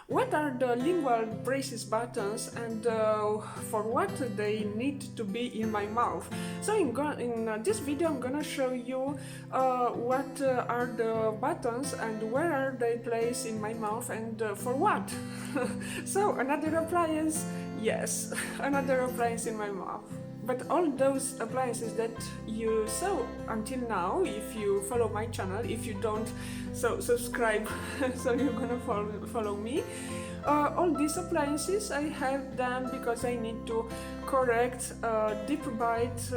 what are the lingual braces buttons and for what they need to be in my mouth. So in this video I'm gonna show you what are the buttons and where are they placed in my mouth and for what. So another appliance, yes, another appliance in my mouth. But all those appliances that you saw until now, if you follow my channel, if you don't, so subscribe, so you're gonna follow me. All these appliances, I have them because I need to correct deep bite,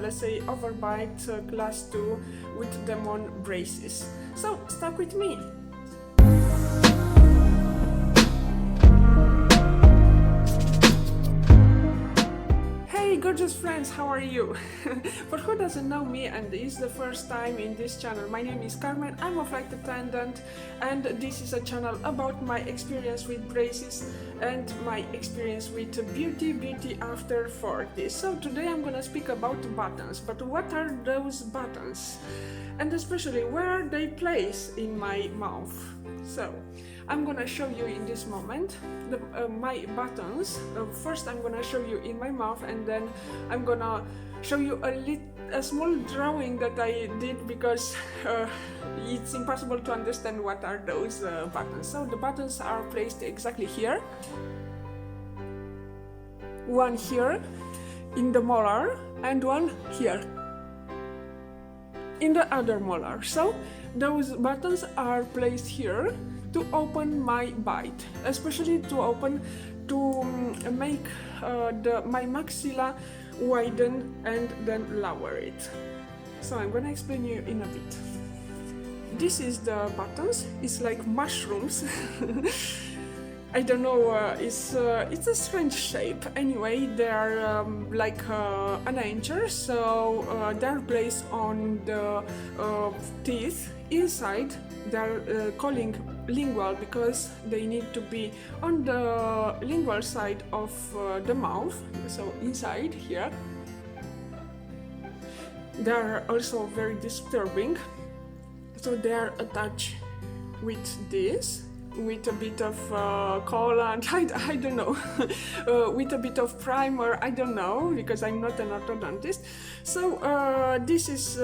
let's say overbite class 2 with them on braces. So stuck with me. Gorgeous friends, how are you? For who doesn't know me and is the first time in this channel, my name is Carmen, I'm a flight attendant and this is a channel about my experience with braces and my experience with beauty after 40. So today I'm gonna speak about buttons, but what are those buttons? And especially where are they placed in my mouth? So I'm gonna show you in this moment my buttons. First I'm gonna show you in my mouth and then I'm gonna show you a small drawing that I did because it's impossible to understand what are those buttons. So the buttons are placed exactly here, one here in the molar and one here in the other molar. So those buttons are placed here to open my bite, especially to make my maxilla widen and then lower it. So I'm gonna explain you in a bit. This is the buttons. It's like mushrooms. I don't know, it's a strange shape. Anyway, they are like an anchor, so they're placed on the teeth inside. They're calling lingual because they need to be on the lingual side of the mouth, so inside here. They're also very disturbing, so they are attached with this, with a bit of coolant, I don't know, with a bit of primer, I don't know, because I'm not an orthodontist. So this is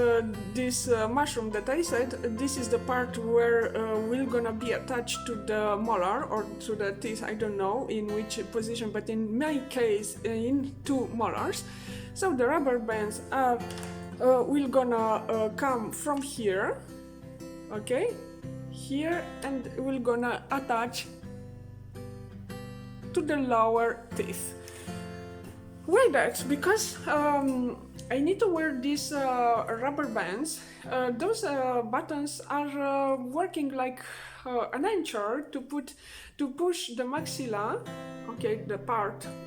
this mushroom that I said, this is the part where we're gonna be attached to the molar or to the teeth, I don't know in which position, but in my case in two molars. So the rubber bands are will gonna come from here, okay, here, and we're gonna attach to the lower teeth. Why that? Because I need to wear these rubber bands. Those buttons are working like an anchor to push the maxilla, okay,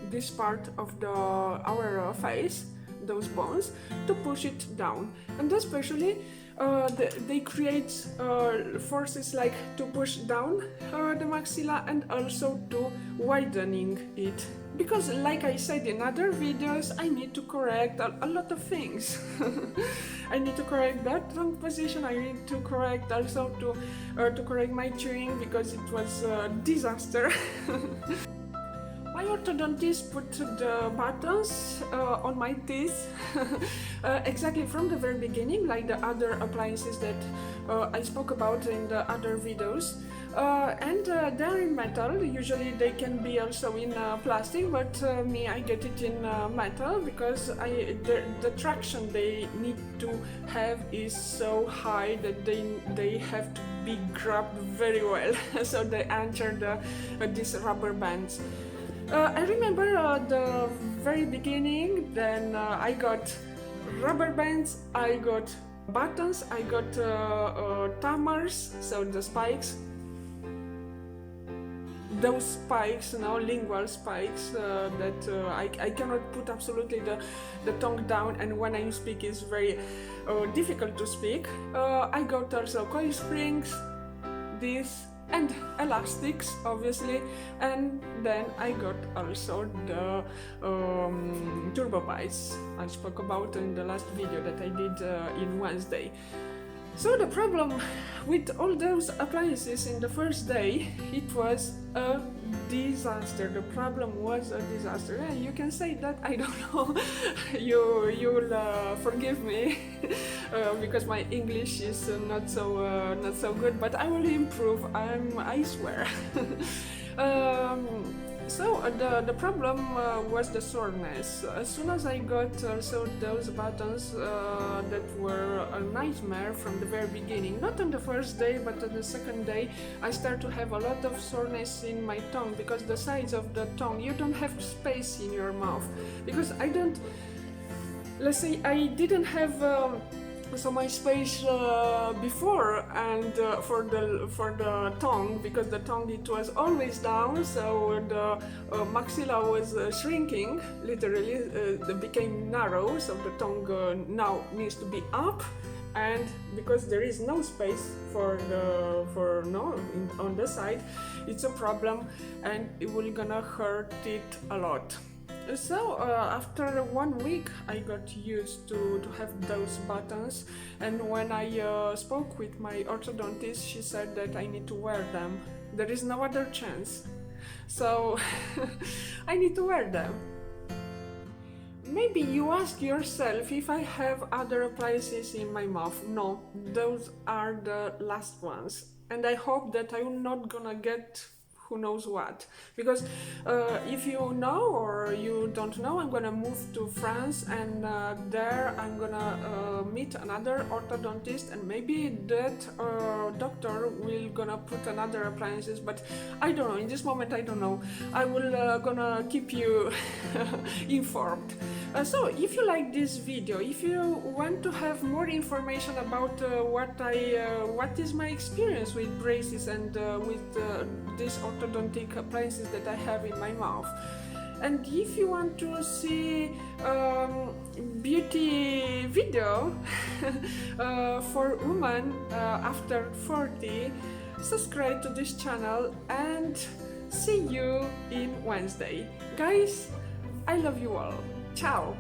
this part of our face, those bones, to push it down, and especially they create forces like to push down the maxilla and also to widening it, because like I said in other videos, I need to correct a lot of things. I need to correct that tongue position, I need to correct also to correct my chewing because it was a disaster. My orthodontist put the buttons on my teeth exactly from the very beginning, like the other appliances that I spoke about in the other videos. And they're in metal. Usually they can be also in plastic, but me, I get it in metal because the traction they need to have is so high that they have to be grabbed very well. So they enter these rubber bands. I remember the very beginning, then I got rubber bands, I got buttons, I got tamers, so the spikes. Those spikes, lingual spikes that I cannot put absolutely the tongue down, and when I speak it's very difficult to speak. I got also coil springs, this, and elastics, obviously, and then I got also the turbo bites I spoke about in the last video that I did in Wednesday. So the problem with all those appliances in the first day, it was a disaster. The problem was a disaster. Yeah, you can say that, I don't know. You'll forgive me because my English is not so good, but I will improve. I swear. The problem was the soreness. As soon as I got also those buttons that were a nightmare from the very beginning, not on the first day but on the second day, I started to have a lot of soreness in my tongue, because the sides of the tongue, you don't have space in your mouth, because let's say I didn't have so my space before, and for the tongue, because the tongue, it was always down, so the maxilla was shrinking literally. It became narrow, so the tongue now needs to be up, and because there is no space on the side, it's a problem, and it will gonna hurt it a lot. So after 1 week I got used to have those buttons, and when I spoke with my orthodontist, she said that I need to wear them. There is no other chance. So I need to wear them. Maybe you ask yourself if I have other appliances in my mouth. No, those are the last ones, and I hope that I'm not gonna get who knows what, because if you know or you don't know, I'm gonna move to France, and there I'm gonna meet another orthodontist, and maybe that doctor will gonna put another appliances, but I don't know. In this moment I don't know. I will gonna keep you informed. So if you like this video, if you want to have more information about what is my experience with braces and with these orthodontic appliances that I have in my mouth, and if you want to see beauty video for women after 40, subscribe to this channel, and see you in Wednesday. Guys, I love you all. Ciao!